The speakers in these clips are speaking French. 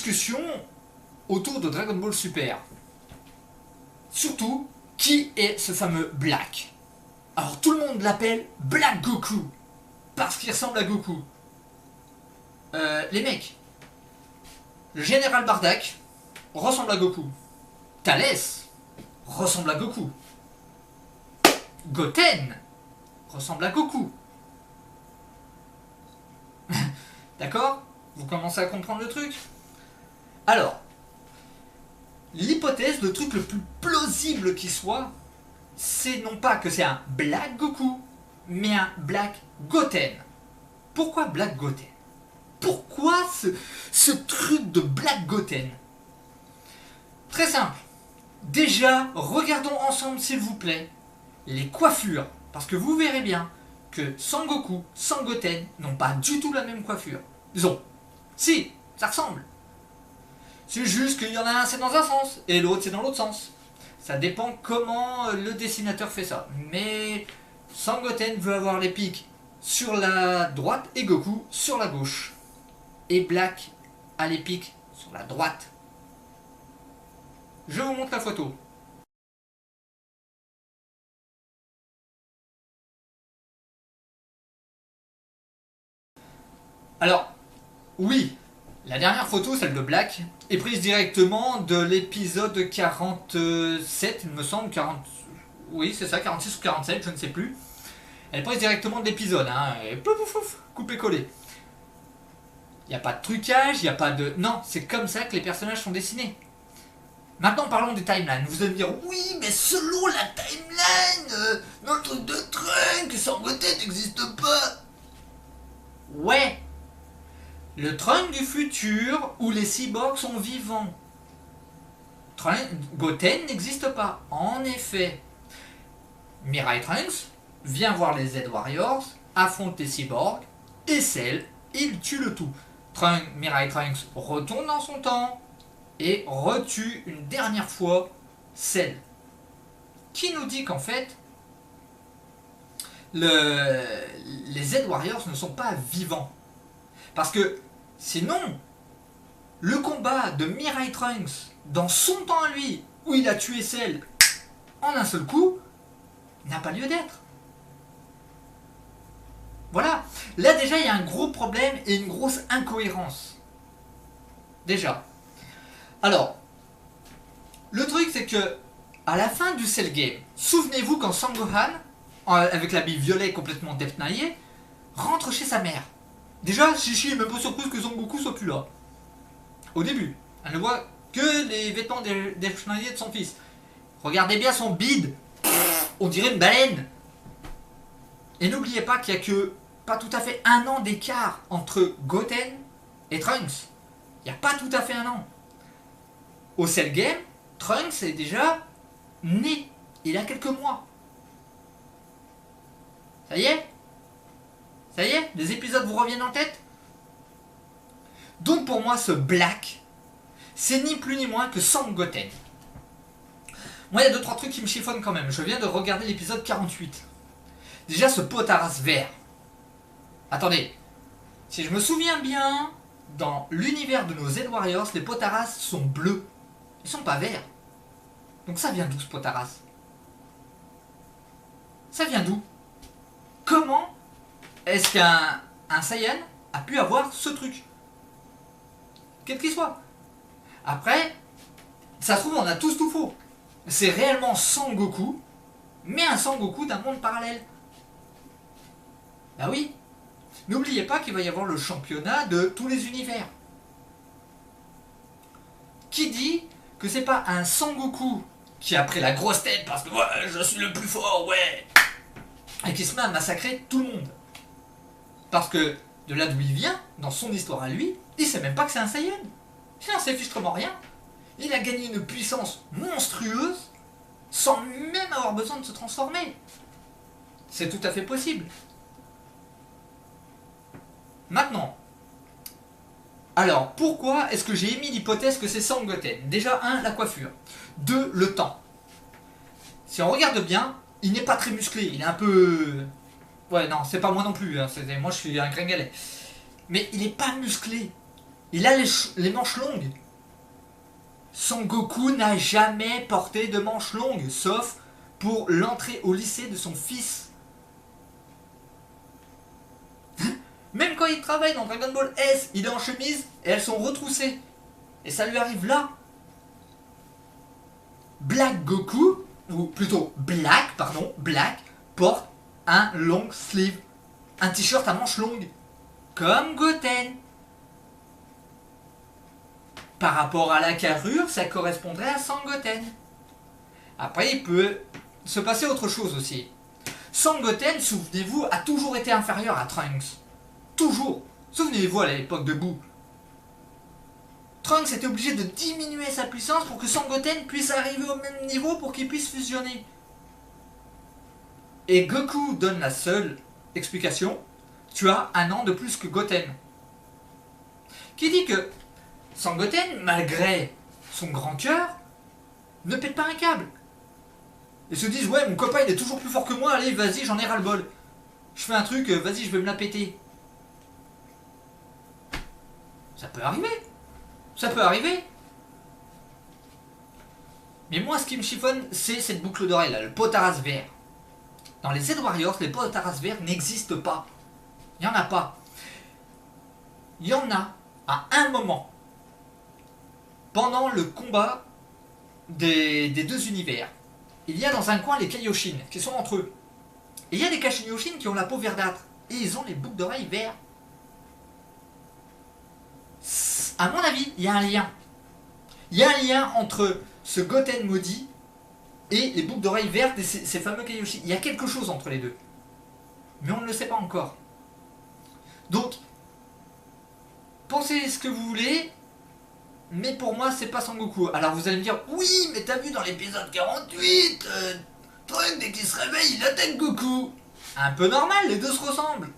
discussion autour de Dragon Ball Super. Surtout, qui est ce fameux Black? Alors tout le monde l'appelle Black Goku, parce qu'il ressemble à Goku. Les mecs, le général Bardock ressemble à Goku. Thalès ressemble à Goku. Goten ressemble à Goku. D'accord? Vous commencez à comprendre le truc? Alors, l'hypothèse, le truc le plus plausible qui soit, c'est non pas que c'est un Black Goku, mais un Black Goten. Pourquoi Black Goten? Pourquoi ce truc de Black Goten? Très simple. Déjà, regardons ensemble, s'il vous plaît, les coiffures. Parce que vous verrez bien que Sangoku, Sangoten n'ont pas du tout la même coiffure. Disons, si, ça ressemble. C'est juste qu'il y en a un c'est dans un sens et l'autre c'est dans l'autre sens. Ça dépend comment le dessinateur fait ça. Mais Sangoten veut avoir les pics sur la droite et Goku sur la gauche. Et Black a les pics sur la droite. Je vous montre la photo. Alors, oui, la dernière photo, celle de Black, est prise directement de l'épisode 47, il me semble, 40... Oui, c'est ça, 46 ou 47, je ne sais plus. Elle est prise directement de l'épisode, hein, et pouf, pouf, pouf, coupé-collé. Il n'y a pas de trucage, il n'y a pas de... Non, c'est comme ça que les personnages sont dessinés. Maintenant, parlons des timelines. Vous allez me dire, oui, mais selon la timeline, notre truc de Trunks, Sangoten n'existe pas. Ouais. Le Trunks du futur où les cyborgs sont vivants. Goten n'existe pas. En effet. Mirai Trunks vient voir les Z-Warriors, affronte les cyborgs, et Cell, il tue le tout. Mirai Trunks retourne dans son temps et retue une dernière fois Cell. Qui nous dit qu'en fait, les Z-Warriors ne sont pas vivants. Parce que sinon, le combat de Mirai Trunks dans son temps à lui, où il a tué Cell en un seul coup, n'a pas lieu d'être. Voilà. Là déjà, il y a un gros problème et une grosse incohérence. Déjà. Alors, le truc c'est que à la fin du Cell Game, souvenez-vous quand Sangohan, avec l'habit violet complètement dépnaillé, rentre chez sa mère. Déjà, Shishi est même pas surprise que Son Goku soit plus là. Au début, elle ne voit que les vêtements dépnaillés de son fils. Regardez bien son bide, on dirait une baleine. Et n'oubliez pas qu'il n'y a que pas tout à fait un an d'écart entre Goten et Trunks. Il n'y a pas tout à fait un an. Au Cell Game, Trunks est déjà né. Il a quelques mois. Ça y est? Ça y est? Les épisodes vous reviennent en tête? Donc pour moi, ce Black, c'est ni plus ni moins que Sangoten. Moi, il y a 2-3 trucs qui me chiffonnent quand même. Je viens de regarder l'épisode 48. Déjà, ce potaras vert. Attendez. Si je me souviens bien, dans l'univers de nos Z-Warriors, les potaras sont bleus. Ils sont pas verts. Donc ça vient d'où ce potaras? Ça vient d'où? Comment est-ce qu'un Saiyan a pu avoir ce truc? Quel qu'il soit. Après, ça se trouve, on a tous tout faux. C'est réellement Sangoku, mais un Sangoku d'un monde parallèle. Bah oui. N'oubliez pas qu'il va y avoir le championnat de tous les univers. Qui dit que c'est pas un Sangoku qui a pris la grosse tête parce que ouais, je suis le plus fort, ouais, et qui se met à massacrer tout le monde? Parce que de là d'où il vient, dans son histoire à lui, il sait même pas que c'est un Saiyan. Il n'en sait fichtrement rien. Il a gagné une puissance monstrueuse sans même avoir besoin de se transformer. C'est tout à fait possible. Maintenant, alors pourquoi est-ce que j'ai émis l'hypothèse que c'est Sangoten? Déjà, 1, la coiffure. 2, le temps. Si on regarde bien, il n'est pas très musclé, il est un peu... Ouais, non, c'est pas moi non plus, hein. Moi je suis un gringalet. Mais il n'est pas musclé. Il a les manches longues. Son Goku n'a jamais porté de manches longues, sauf pour l'entrée au lycée de son fils. Même quand il travaille dans Dragon Ball S, il est en chemise et elles sont retroussées. Et ça lui arrive là. Black Goku, ou plutôt Black, pardon, Black, porte un long sleeve, un t-shirt à manches longues, comme Goten. Par rapport à la carrure, ça correspondrait à Sangoten. Après, il peut se passer autre chose aussi. Sangoten, souvenez-vous, a toujours été inférieur à Trunks. Toujours. Souvenez-vous à l'époque de Boo. Trunks était obligé de diminuer sa puissance pour que Sangoten puisse arriver au même niveau pour qu'il puisse fusionner. Et Goku donne la seule explication. Tu as un an de plus que Goten. Qui dit que Sangoten, malgré son grand cœur, ne pète pas un câble. Ils se disent, ouais, mon copain il est toujours plus fort que moi, allez, vas-y, j'en ai ras le bol. Je fais un truc, vas-y, je vais me la péter. Ça peut arriver. Ça peut arriver. Mais moi, ce qui me chiffonne, c'est cette boucle d'oreille là, le Potaras vert. Dans les Z-Warriors, les Potaras verts n'existent pas. Il n'y en a pas. Il y en a à un moment. Pendant le combat des deux univers, il y a dans un coin les Kaioshin qui sont entre eux. Et il y a des Kaioshin qui ont la peau verdâtre. Et ils ont les boucles d'oreilles vertes. À mon avis, il y a un lien. Il y a un lien entre ce Goten maudit et les boucles d'oreilles vertes de ces fameux Kaioshin. Il y a quelque chose entre les deux. Mais on ne le sait pas encore. Donc, pensez ce que vous voulez, mais pour moi, c'est pas Sangoku. Alors vous allez me dire, oui, mais t'as vu dans l'épisode 48, Trunks, dès qu'il se réveille, il attaque Goku. Un peu normal, les deux se ressemblent.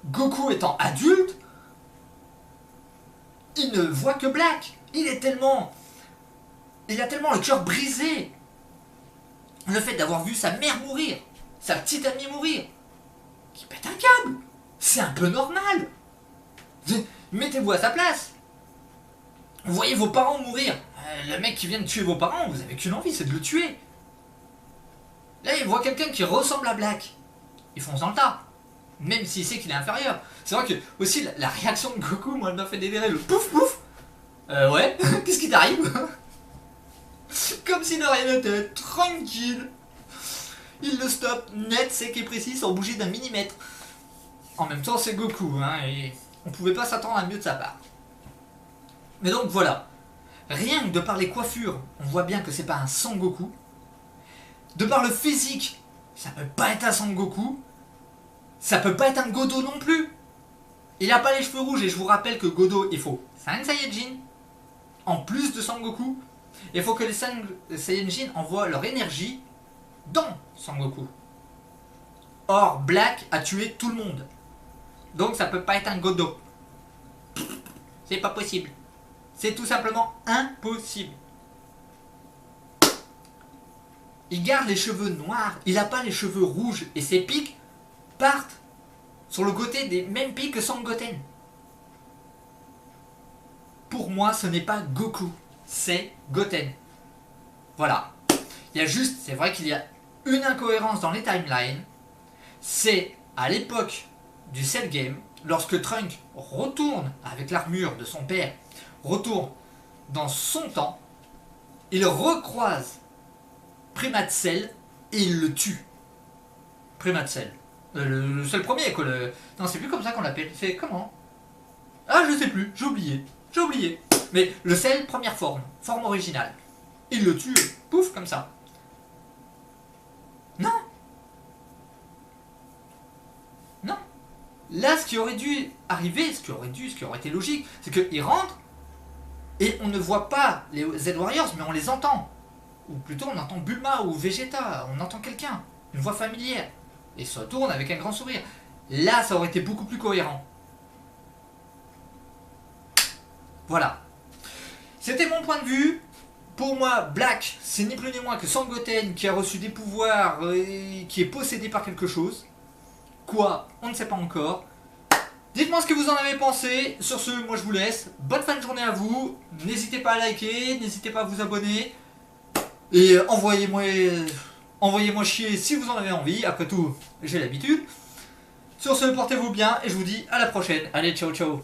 Goku étant adulte, il ne voit que Black. Il a tellement le cœur brisé. Le fait d'avoir vu sa mère mourir, sa petite amie mourir, qui pète un câble. C'est un peu normal. Mettez-vous à sa place. Vous voyez vos parents mourir. Le mec qui vient de tuer vos parents, vous avez qu'une envie, c'est de le tuer. Là, il voit quelqu'un qui ressemble à Black. Il fonce dans le tas. Même s'il sait qu'il est inférieur. C'est vrai que, aussi, la réaction de Goku, moi, elle m'a fait délirer le pouf pouf. Ouais, qu'est-ce qui t'arrive? Comme si de rien n'était, tranquille. Il le stoppe net, sec et précis, sans bouger d'un millimètre. En même temps, c'est Goku, hein, et on pouvait pas s'attendre à mieux de sa part. Mais donc voilà, rien que de par les coiffures, on voit bien que c'est pas un Sangoku. De par le physique, ça peut pas être un Sangoku. Ça peut pas être un Godo non plus. Il a pas les cheveux rouges et je vous rappelle que Godo, il faut 5 Saiyajin. En plus de Sangoku, il faut que les 5 Saiyajin envoient leur énergie dans Sangoku. Or, Black a tué tout le monde. Donc ça peut pas être un Godo. C'est pas possible. C'est tout simplement impossible. Il garde les cheveux noirs, il n'a pas les cheveux rouges et ses pics partent sur le côté des mêmes pics que Sangoten. Pour moi, ce n'est pas Goku, c'est Goten. Voilà. Il y a juste, c'est vrai qu'il y a une incohérence dans les timelines. C'est à l'époque du Cell Game, lorsque Trunks retourne avec l'armure de son père, retourne dans son temps, il recroise Primat Cell et il le tue. Primat Cell. C'est le premier quoi. Non, c'est plus comme ça qu'on l'appelle. C'est comment? Ah, je sais plus, j'ai oublié. J'ai oublié. Mais le Cell, première forme originale. Il le tue, pouf, comme ça. Non. Non. Là, ce qui aurait dû arriver, ce qui aurait été logique, c'est qu'il rentre et on ne voit pas les Z-Warriors, mais on les entend. Ou plutôt, on entend Bulma ou Vegeta, on entend quelqu'un, une voix familière. Et il se retourne avec un grand sourire. Là, ça aurait été beaucoup plus cohérent. Voilà. C'était mon point de vue. Pour moi, Black, c'est ni plus ni moins que Sangoten qui a reçu des pouvoirs et qui est possédé par quelque chose. Quoi? On ne sait pas encore. Dites-moi ce que vous en avez pensé. Sur ce, moi je vous laisse. Bonne fin de journée à vous. N'hésitez pas à liker, n'hésitez pas à vous abonner. Et envoyez-moi chier si vous en avez envie. Après tout, j'ai l'habitude. Sur ce, portez-vous bien et je vous dis à la prochaine. Allez, ciao ciao.